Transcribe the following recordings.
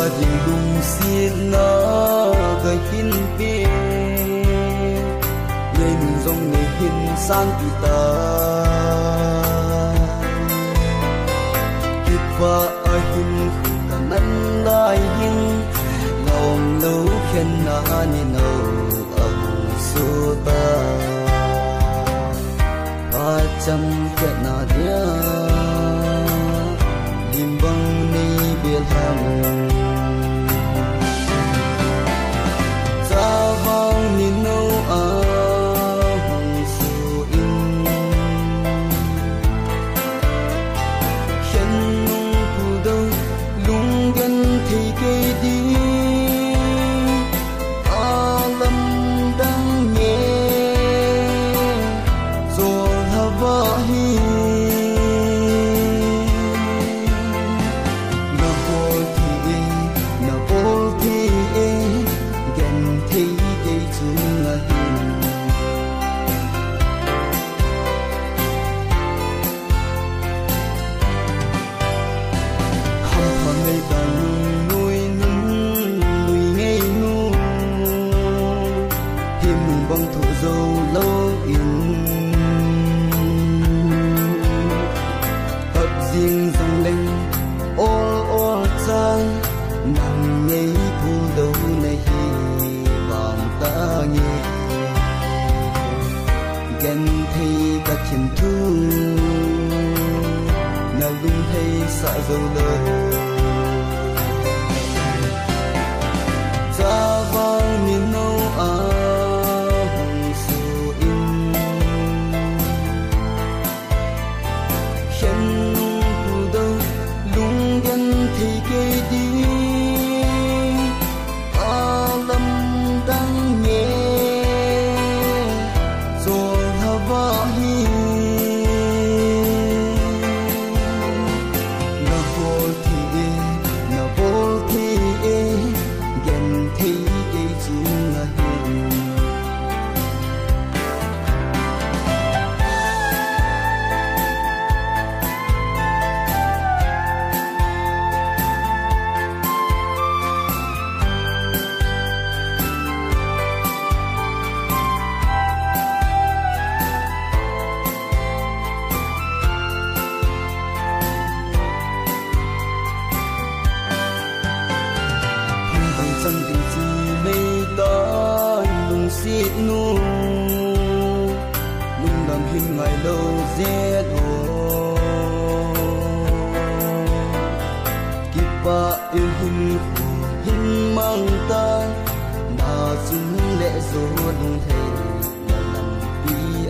ding lung xiết na cái hin pe nên dòng này hin sang kita và hin cả nan lai hin lòng lâu khen na ni nâu ông su ta ba trăm cái na dia lim bang ni bil ham za vang ni nâu hong su in khen nung pu đâu lung gan thì cây đi alam đang nhẹ rồi hava hi na bol thi gan thi cây chung a hi ngày ta nuôi nuôi ngày nu hiểm bằng thủ dâu lâu in tập riêng dòng lên ô trang nằm ngay phù đâu này vàng ta nhẹ ghen thấy các chiến thu nào lung thấy sợ dâu lời za vang ni nâu hong su in khen nung pu đâu lung gan thì cây đi alam đang nhẹ rồi hava hi na bol thi gan thi cây chung a hin chân tình chi mây ta lung xiết nu lung đam hình ngày lâu rét ô kịp ba yêu hình mang ta na chung lẽ rồi thề là nằm đi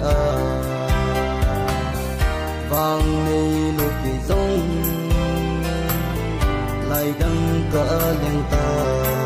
vang này lục kỳ rong lại đăng cả đèn ta